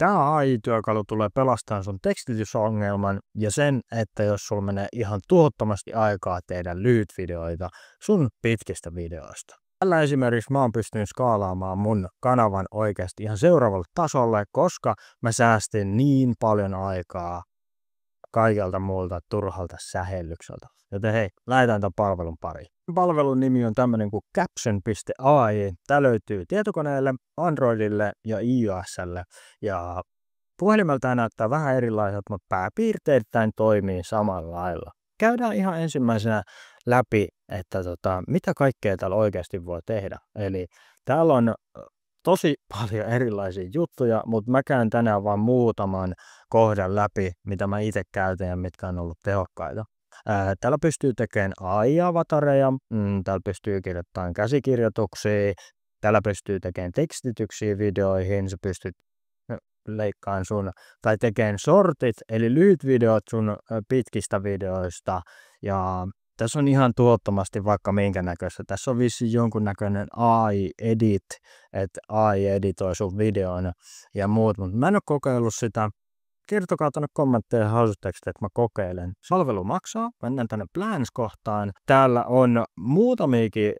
Tämä AI-työkalu tulee pelastamaan sun tekstitysongelman ja sen, että jos sulla menee ihan tuhottomasti aikaa tehdä lyhytvideoita sun pitkistä videoista. Tällä esimerkiksi mä oon pystynyt skaalaamaan mun kanavan oikeasti ihan seuraavalle tasolle, koska mä säästin niin paljon aikaa kaikelta muulta turhalta sähellykseltä. Joten hei, lähdetään tämän palvelun pariin. Palvelun nimi on tämmönen kuin Caption.ai. Tää löytyy tietokoneelle, Androidille ja iOSlle. Ja puhelimella tää näyttää vähän erilaiselta, mutta pääpiirteittäin toimii samalla lailla. Käydään ihan ensimmäisenä läpi, että mitä kaikkea täällä oikeasti voi tehdä. Eli täällä on tosi paljon erilaisia juttuja, mutta mä käyn tänään vaan muutaman kohdan läpi, mitä mä itse käytän ja mitkä on ollut tehokkaita. Täällä pystyy tekemään AI-avatareja, täällä pystyy kirjoittamaan käsikirjoituksia, täällä pystyy tekemään tekstityksiä videoihin, sä pystyt leikkaamaan tai tekemään sortit, eli lyhyt videot sun pitkistä videoista, ja tässä on ihan tuhottomasti vaikka minkä näköistä. Tässä on vissiin jonkunnäköinen AI-edit, että AI editoi sun videon ja muut, mutta mä en ole kokeillut sitä. Kertokaa tuonne kommentteja haluatteko, että mä kokeilen. Palvelu maksaa. Mennään tänne Plans-kohtaan. Täällä on muutamiakin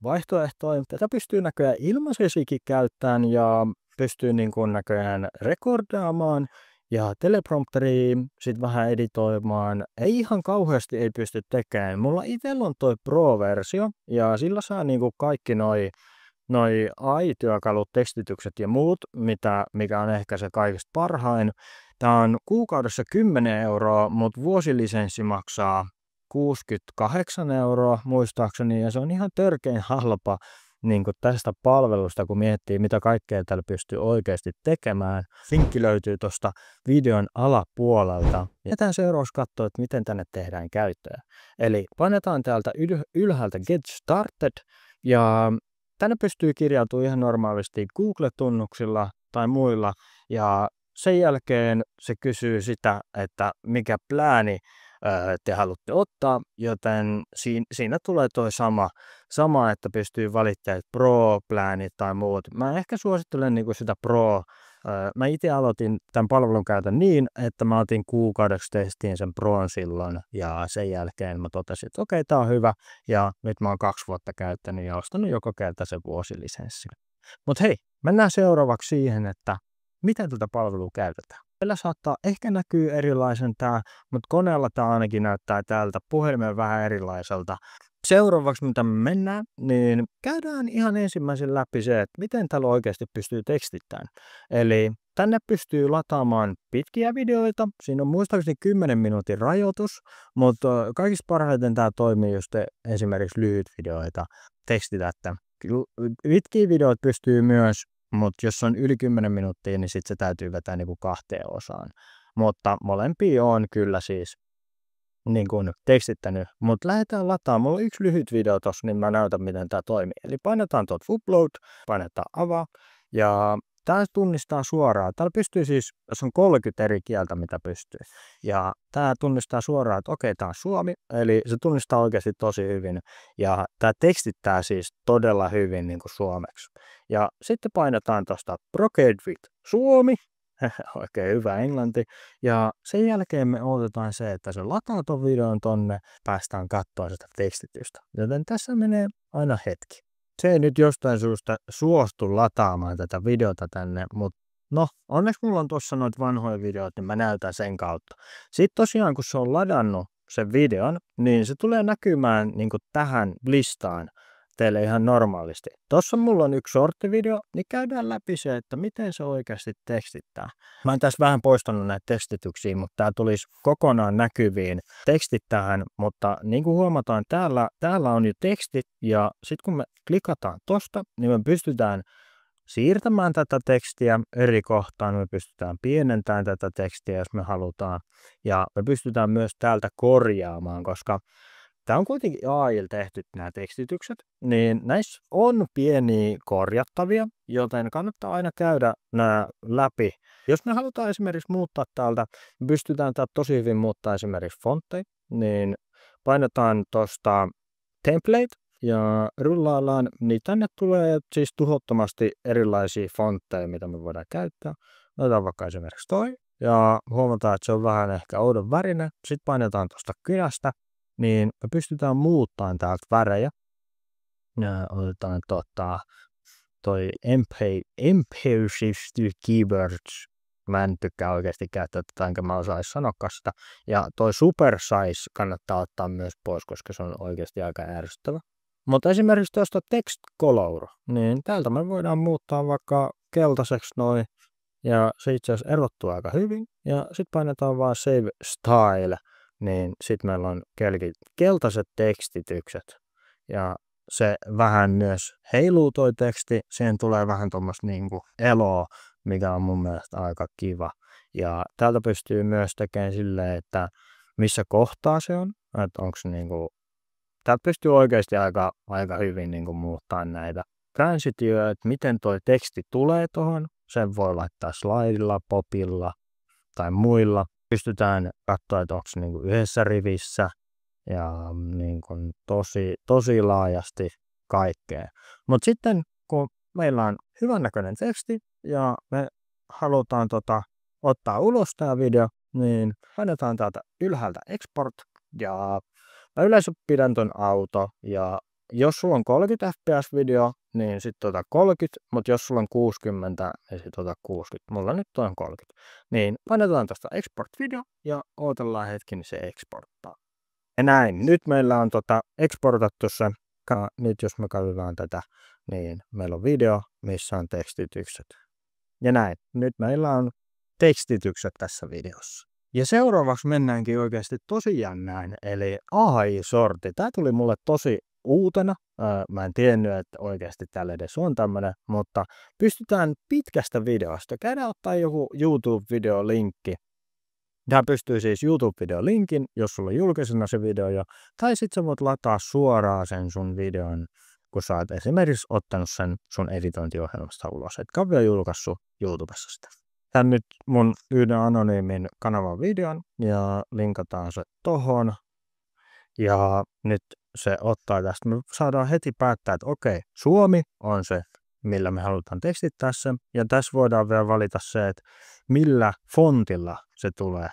vaihtoehtoja. Tätä pystyy näköjään ilmaisesikin käyttämään ja pystyy niin kuin näköjään rekordaamaan ja teleprompteria sit vähän editoimaan. Ei ihan kauheasti ei pysty tekemään. Mulla itsellä on toi Pro-versio ja sillä saa niinku kaikki noi AI-työkalut, tekstitykset ja muut, mikä on ehkä se kaikista parhain. Tää on kuukaudessa 10 €, mutta vuosilisenssi maksaa 68 € muistaakseni, ja se on ihan törkein halpa niin kuin tästä palvelusta, kun miettii, mitä kaikkea täällä pystyy oikeasti tekemään. Linkki löytyy tuosta videon alapuolelta. Jätään seuraavaksi katsoa, että miten tänne tehdään käyttöä. Eli painetaan täältä ylhäältä Get Started, ja tänne pystyy kirjautumaan ihan normaalisti Google-tunnuksilla tai muilla, ja sen jälkeen se kysyy sitä, että mikä plääni te haluatte ottaa, joten siinä tulee toi sama, että pystyy valittamaan Pro-pläänit tai muut. Mä ehkä suosittelen niinku sitä Pro. Mä itse aloitin tämän palvelun käytön niin, että mä otin kuukaudeksi testiin sen Proon silloin, ja sen jälkeen mä totesin, että okei, tää on hyvä, ja nyt mä oon 2 vuotta käyttänyt ja ostanut joka kerta sen vuosilisenssin. Mut hei, mennään seuraavaksi siihen, että miten tätä palvelua käytetään. Tällä saattaa ehkä näkyy erilaisen tää, mutta koneella tää ainakin näyttää täältä puhelimen vähän erilaiselta. Seuraavaksi mitä me mennään, niin käydään ihan ensimmäisen läpi se, että miten täällä oikeasti pystyy tekstittämään. Eli tänne pystyy lataamaan pitkiä videoita, siinä on muistaakseni 10 minuutin rajoitus, mutta kaikista parhaiten tää toimii just esimerkiksi lyhyt videoita tekstitätte. Pitkiä videoita pystyy myös, mutta jos on yli 10 minuuttia, niin sitten se täytyy vetää niinku 2 osaan. Mutta molempia on kyllä siis niin kuin tekstittänyt. Mutta lähdetään lataamaan. Mulla on yksi lyhyt video tossa, niin mä näytän miten tää toimii. Eli painetaan tuot upload, painetaan avaa, ja tää tunnistaa suoraan. Täällä pystyy siis, jos on 30 eri kieltä mitä pystyy. Ja tää tunnistaa suoraan, että okei, tää on suomi, eli se tunnistaa oikeasti tosi hyvin. Ja tää tekstittää siis todella hyvin niin kuin suomeksi. Ja sitten painetaan tuosta Procreate with Suomi. Oikein hyvä englanti. Ja sen jälkeen me odotetaan se, että se lataa ton videon tonne, päästään katsoa sitä tekstitystä. Joten tässä menee aina hetki. Se ei nyt jostain syystä suostu lataamaan tätä videota tänne, mutta no, onneksi mulla on tuossa noita vanhoja videoita, niin mä näytän sen kautta. Sitten tosiaan, kun se on ladannut sen videon, niin se tulee näkymään niin kuin tähän listaan teille ihan normaalisti. Tuossa mulla on yksi shorttivideo, niin käydään läpi se, että miten se oikeasti tekstittää. Mä oon tässä vähän poistanut näitä tekstityksiä, mutta tää tulisi kokonaan näkyviin tekstit tähän, mutta niin kuin huomataan, täällä on jo tekstit, ja sitten kun me klikataan tosta, niin me pystytään siirtämään tätä tekstiä eri kohtaan, me pystytään pienentämään tätä tekstiä, jos me halutaan, ja me pystytään myös täältä korjaamaan, koska tämä on kuitenkin AI:lla tehty nämä tekstitykset, niin näissä on pieniä korjattavia, joten kannattaa aina käydä nämä läpi. Jos me halutaan esimerkiksi muuttaa täältä, me pystytään täältä tosi hyvin muuttaa esimerkiksi fontteja, niin painetaan tuosta template ja rullaillaan, niin tänne tulee siis tuhottomasti erilaisia fontteja, mitä me voidaan käyttää. otetaan vaikka esimerkiksi toi, ja huomataan, että se on vähän ehkä oudon värinen. Sitten painetaan tuosta kynästä, niin me pystytään muuttamaan täältä värejä. Ja otetaan toi Impulsive Keywords. Mä en tykkää oikeasti käyttää tätä, enkä mä osais sanoa sitä. Ja toi Super Size kannattaa ottaa myös pois, koska se on oikeasti aika ärsyttävä. Mutta esimerkiksi tuosta Text Color, niin täältä me voidaan muuttaa vaikka keltaiseksi noin. Ja se itse asiassa erottuu aika hyvin. Ja sitten painetaan vaan Save Style, niin sitten meillä on keltaiset tekstitykset. Ja se vähän myös heiluu toi teksti, siihen tulee vähän tuommoista niinku eloa, mikä on mun mielestä aika kiva. Ja täältä pystyy myös tekemään silleen, että missä kohtaa se on, että onko niinku, täältä pystyy oikeasti aika hyvin niinku muuttaa näitä transitioita, että miten toi teksti tulee tohon. Sen voi laittaa slaidilla, popilla tai muilla. Pystytään katsoa, että onko se niinku yhdessä rivissä ja niinku tosi laajasti kaikkea. Mutta sitten kun meillä on hyvännäköinen teksti ja me halutaan ottaa ulos tämä video, niin painetaan täältä ylhäältä export ja mä yleensä pidän ton auto ja jos sulla on 30 fps video, niin sitten 30, mutta jos sulla on 60, niin sitten 60. Mulla nyt on 30. Niin painetaan tästä export video ja odotellaan hetki, niin se exporttaa. Ja näin, nyt meillä on exportattu se. Nyt jos me katsotaan tätä, niin meillä on video, missä on tekstitykset. Ja näin, nyt meillä on tekstitykset tässä videossa. Ja seuraavaksi mennäänkin oikeasti tosi jännään, eli AI-sorti. Tämä tuli mulle tosi uutena. Mä en tiennyt, että oikeasti tällä edes on tämmönen, mutta pystytään pitkästä videosta. Käydään ottaa joku YouTube-videolinkki. Tämä pystyy siis YouTube-videolinkin, jos sulla on julkisena se video jo, tai sitten sä voit lataa suoraan sen sun videon, kun sä oot esimerkiksi ottanut sen sun editointiohjelmasta ulos, etkä ole vielä julkaissut YouTubessa sitä. Tän nyt mun yhden anonyymin kanavan videon ja linkataan se tohon. Ja nyt se ottaa tästä. Me saadaan heti päättää, että okei, Suomi on se, millä me halutaan tekstittää sen. Ja tässä voidaan vielä valita se, että millä fontilla se tulee.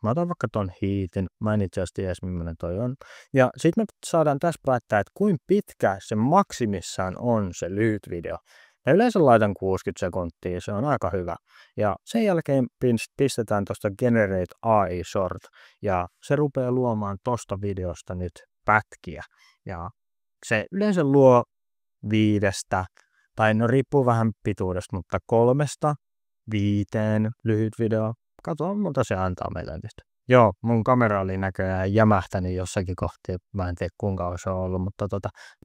Mä otan vaikka ton Heatin. Mä en itse asiassa tiedä, millainen toi on. Ja sitten me saadaan tässä päättää, että kuinka pitkä se maksimissaan on se lyhyt video. Ja yleensä laitan 60 sekuntia, se on aika hyvä. Ja sen jälkeen pistetään tuosta Generate AI Short. Ja se rupeaa luomaan tosta videosta nyt pätkiä. Ja se yleensä luo 5, tai no riippuu vähän pituudesta, mutta 3-5 lyhyt video. Katsotaan, mutta se antaa meille nyt. Joo, mun kamera oli näköjään jämähtänyt jossakin kohti. Mä en tiedä kuinka kauan se on ollut, mutta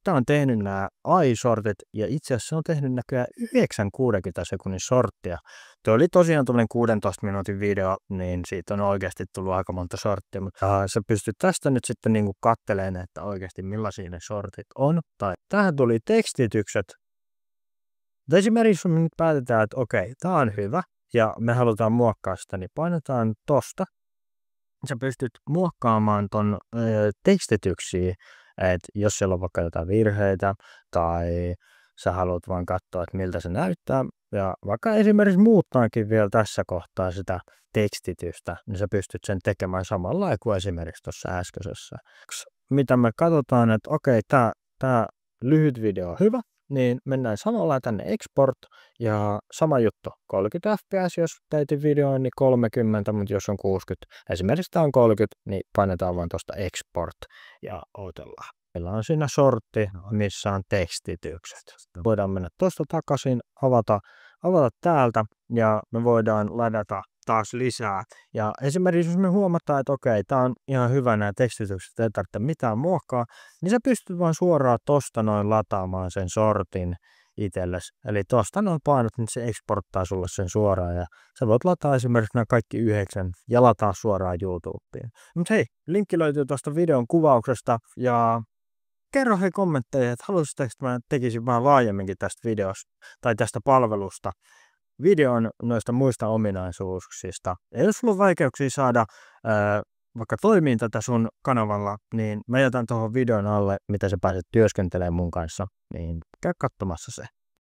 tää on tehnyt nämä AI-sortit ja itse asiassa se on tehnyt näköjään 9-60 sekunnin sorttia. Tuo oli tosiaan tuollainen 16 minuutin video, niin siitä on oikeasti tullut aika monta sorttia, mutta sä pystyt tästä nyt sitten niinku kattelemaan, että oikeasti millaisia ne sortit on. Tai tähän tuli tekstitykset. Esimerkiksi me nyt päätetään, että okei, tää on hyvä ja me halutaan muokkaa sitä, niin painetaan tosta. Sä pystyt muokkaamaan ton tekstityksiä, että jos siellä on vaikka jotain virheitä tai sä haluat vaan katsoa, että miltä se näyttää ja vaikka esimerkiksi muuttaakin vielä tässä kohtaa sitä tekstitystä, niin sä pystyt sen tekemään samalla lailla kuin esimerkiksi tuossa äskeisessä. Mitä me katsotaan, että okei, tää lyhyt video on hyvä, niin mennään samalla tänne export ja sama juttu, 30 fps, jos teetin videoon, niin 30, mutta jos on 60, esimerkiksi tämä on 30, niin painetaan vaan tuosta export ja odotellaan. Meillä on siinä sortti, missä on tekstitykset. Voidaan mennä tuosta takaisin, avata täältä ja me voidaan ladata taas lisää. Ja esimerkiksi jos me huomataan, että okei, tää on ihan hyvä nämä tekstitykset, ei tarvitse mitään muokkaa, niin sä pystyt vaan suoraan tosta noin lataamaan sen sortin itsellesi. Eli tosta noin painot, niin se exporttaa sulle sen suoraan ja sä voit lataa esimerkiksi nämä kaikki 9 ja lataa suoraan YouTubeen. Mutta hei, linkki löytyy tuosta videon kuvauksesta ja kerro hei kommentteja, että haluaisitteko, että mä tekisin vähän laajemminkin tästä videosta tai tästä palvelusta videon noista muista ominaisuuksista. Ja jos sulla on vaikeuksia saada vaikka toimiin tätä sun kanavalla, niin mä jätän tuohon videon alle, mitä sä pääset työskentelemään mun kanssa, niin käy katsomassa se.